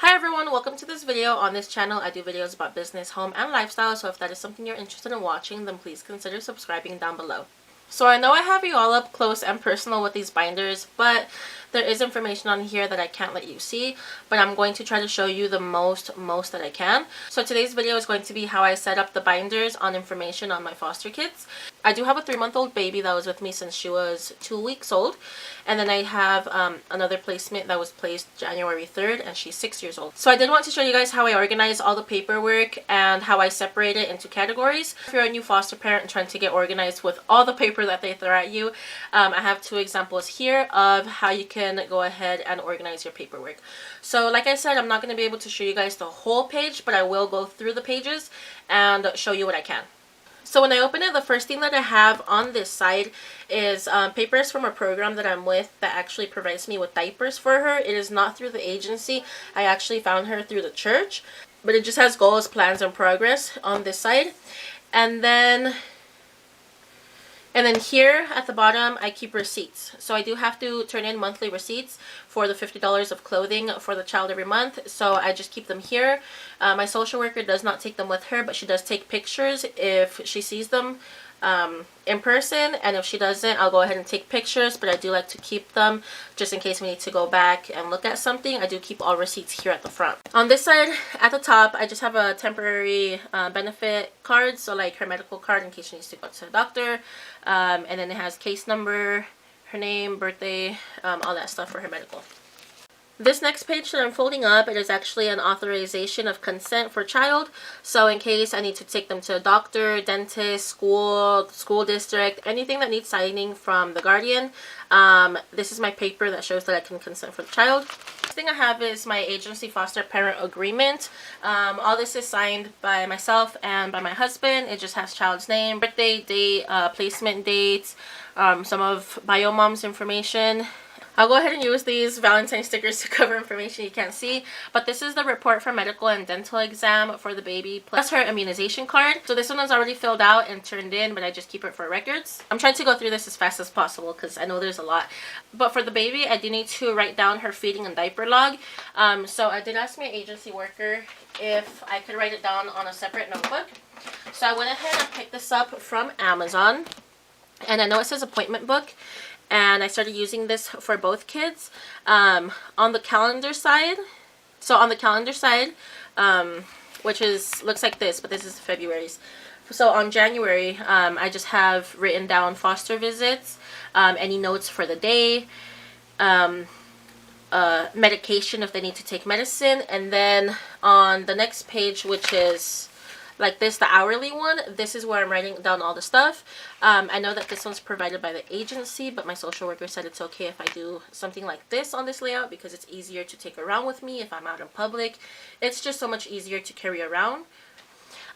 Hi everyone, welcome to this video. On this channel I do videos about business, home, and lifestyle, so if that is something you're interested in watching, then please consider subscribing down below. So I know I have you all up close and personal with these binders, but there is information on here that I can't let you see, but I'm going to try to show you the most that I can. So today's video is going to be how I set up the binders on information on my foster kids. I do have a 3-month-old baby that was with me since she was 2 weeks old, and then I have another placement that was placed January 3rd, and she's 6 years old. So I did want to show you guys how I organize all the paperwork and how I separate it into categories. If you're a new foster parent and trying to get organized with all the paper that they throw at you, I have 2 examples here of how you can go ahead and organize your paperwork. So like I said, I'm not going to be able to show you guys the whole page, but I will go through the pages and show you what I can. So when I open it, the first thing that I have on this side is papers from a program that I'm with that actually provides me with diapers for her. It is not through the agency. I actually found her through the church, but it just has goals, plans, and progress on this side. And then here at the bottom, I keep receipts. So I do have to turn in monthly receipts for the $50 of clothing for the child every month. So I just keep them here. My social worker does not take them with her, but she does take pictures if she sees them in person, and if she doesn't, I'll go ahead and take pictures, but I do like to keep them just in case we need to go back and look at something. I do keep all receipts here at the front. On this side at the top, I just have a temporary benefit card, so like her medical card in case she needs to go to the doctor, and then it has case number, her name, birthday, all that stuff for her medical. This next page that I'm folding up, it is actually an authorization of consent for child. So in case I need to take them to a doctor, dentist, school district, anything that needs signing from the guardian, this is my paper that shows that I can consent for the child. Next thing I have is my agency foster parent agreement. All this is signed by myself and by my husband. It just has child's name, birthday, date, placement dates, some of BioMom's information. I'll go ahead and use these Valentine stickers to cover information you can't see, but this is the report for medical and dental exam for the baby, plus her immunization card. So this one is already filled out and turned in, but I just keep it for records. I'm trying to go through this as fast as possible because I know there's a lot. But for the baby, I do need to write down her feeding and diaper log. So I did ask my agency worker if I could write it down on a separate notebook. So I went ahead and picked this up from Amazon, and I know it says appointment book, and I started using this for both kids. On the calendar side, which looks like this, but this is February's. So on January, I just have written down foster visits, any notes for the day, medication if they need to take medicine, and then on the next page, which is like this, the hourly one, this is where I'm writing down all the stuff. I know that this one's provided by the agency, but my social worker said it's okay if I do something like this on this layout because it's easier to take around with me if I'm out in public. It's just so much easier to carry around.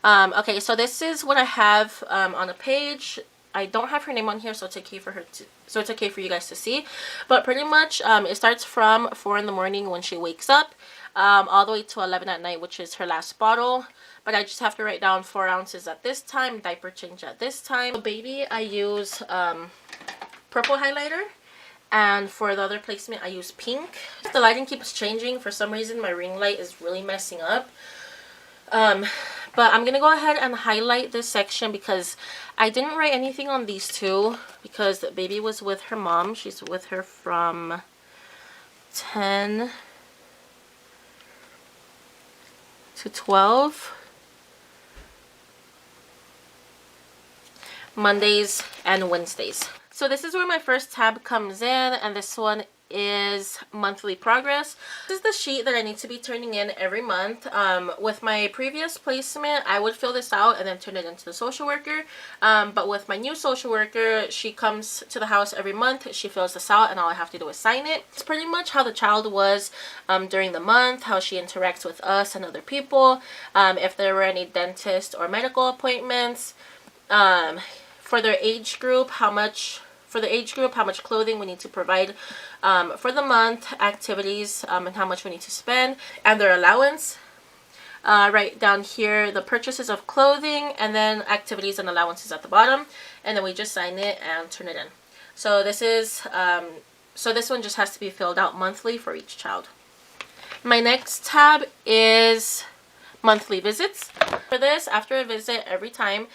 Okay, so this is what I have on a page. I don't have her name on here, so it's okay for you guys to see. But pretty much, it starts from 4 in the morning when she wakes up, all the way to 11 at night, which is her last bottle. But I just have to write down 4 ounces at this time, diaper change at this time. For baby, I use purple highlighter, and for the other placement, I use pink. The lighting keeps changing. For some reason, my ring light is really messing up. But I'm gonna go ahead and highlight this section because I didn't write anything on these two because the baby was with her mom. She's with her from 10 to 12. Mondays and Wednesdays. So this is where my first tab comes in, and this one is monthly progress. This is the sheet that I need to be turning in every month. With my previous placement, I would fill this out and then turn it into the social worker. But with my new social worker, she comes to the house every month, she fills this out, and all I have to do is sign it. It's pretty much how the child was during the month, how she interacts with us and other people, if there were any dentist or medical appointments, for their age group, how much clothing we need to provide for the month, activities, and how much we need to spend, and their allowance. Right down here, the purchases of clothing, and then activities and allowances at the bottom, and then we just sign it and turn it in. So this one just has to be filled out monthly for each child. My next tab is monthly visits. For this, after a visit, every time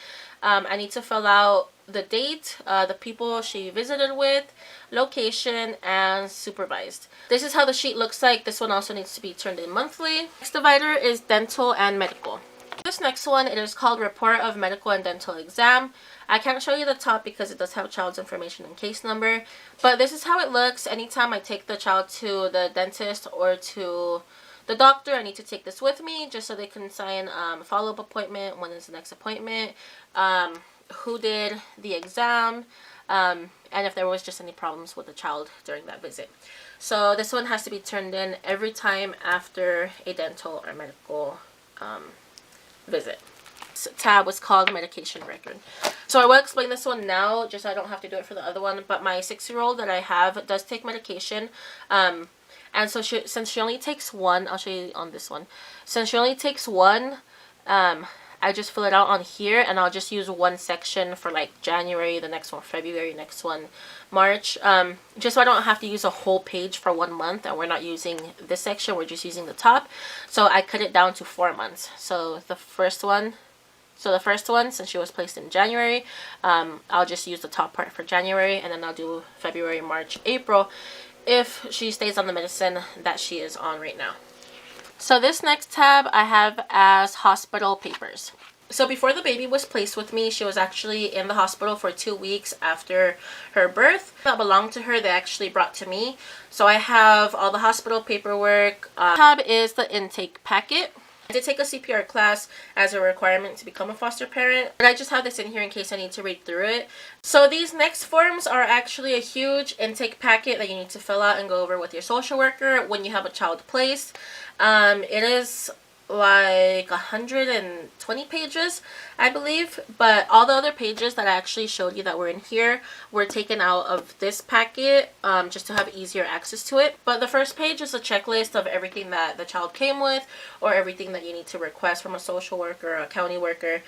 I need to fill out the date, the people she visited with, location, and supervised. This is how the sheet looks like. This one also needs to be turned in monthly. Next divider is dental and medical. This next one, it is called Report of Medical and Dental Exam. I can't show you the top because it does have child's information and case number, but this is how it looks. Anytime I take the child to the dentist or to the doctor, I need to take this with me just so they can sign a follow-up appointment, when is the next appointment, who did the exam, and if there was just any problems with the child during that visit. So this one has to be turned in every time after a dental or medical visit. This tab was called medication record. So I will explain this one now just so I don't have to do it for the other one, but my 6-year-old that I have does take medication, and so since she only takes one, I'll show you on this one. Since she only takes one, I just fill it out on here, and I'll just use one section for like January, the next one February, next one March, just so I don't have to use a whole page for 1 month, and we're not using this section, we're just using the top. So I cut it down to 4 months. So the first one, since she was placed in January, I'll just use the top part for January, and then I'll do February, March, April, if she stays on the medicine that she is on right now. So this next tab I have as hospital papers. So before the baby was placed with me, she was actually in the hospital for 2 weeks after her birth. That belonged to her, they actually brought to me. So I have all the hospital paperwork. Tab is the intake packet. I did take a CPR class as a requirement to become a foster parent, but I just have this in here in case I need to read through it. So these next forms are actually a huge intake packet that you need to fill out and go over with your social worker when you have a child placed. It is like 120 pages, I believe, but all the other pages that I actually showed you that were in here were taken out of this packet, just to have easier access to it. But the first page is a checklist of everything that the child came with, or everything that you need to request from a social worker or a county worker,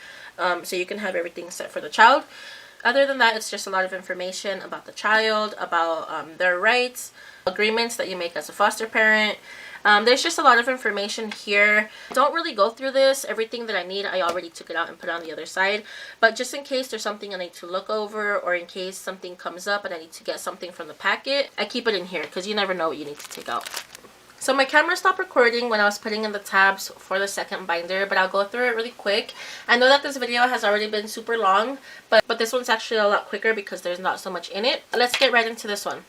so you can have everything set for the child. Other than that, it's just a lot of information about the child, about their rights, agreements that you make as a foster parent. There's just a lot of information here. Don't really go through this. Everything that I need, I already took it out and put it on the other side. But just in case there's something I need to look over, or in case something comes up and I need to get something from the packet, I keep it in here because you never know what you need to take out. So my camera stopped recording when I was putting in the tabs for the second binder, but I'll go through it really quick. I know that this video has already been super long, but this one's actually a lot quicker because there's not so much in it. Let's get right into this one.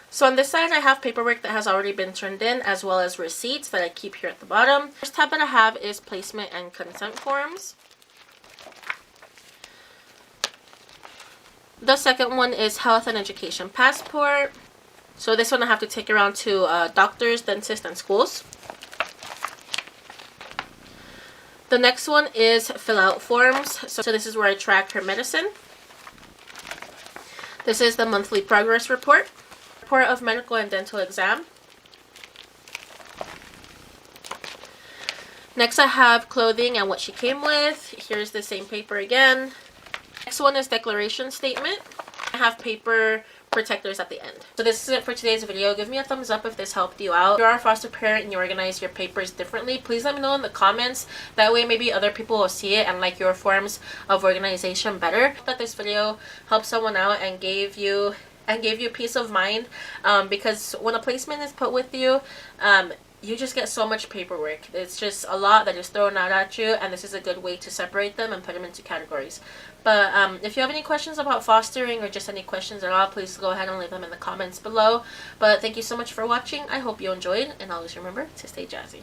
So on this side, I have paperwork that has already been turned in, as well as receipts that I keep here at the bottom. First tab that I have is placement and consent forms. The second one is health and education passport. So this one I have to take around to doctors, dentists, and schools. The next one is fill out forms. So this is where I track her medicine. This is the monthly progress report. Report of medical and dental exam. Next I have clothing and what she came with. Here's the same paper again. Next one is declaration statement. I have paper protectors at the end. So this is it for today's video. Give me a thumbs up if this helped you out. If you are a foster parent and you organize your papers differently, please let me know in the comments. That way maybe other people will see it and like your forms of organization better. That this video helped someone out and gave you peace of mind, because when a placement is put with you, you just get so much paperwork. It's just a lot that is thrown out at you, and this is a good way to separate them and put them into categories. But if you have any questions about fostering, or just any questions at all, please go ahead and leave them in the comments below. But thank you so much for watching. I hope you enjoyed, and always remember to stay jazzy.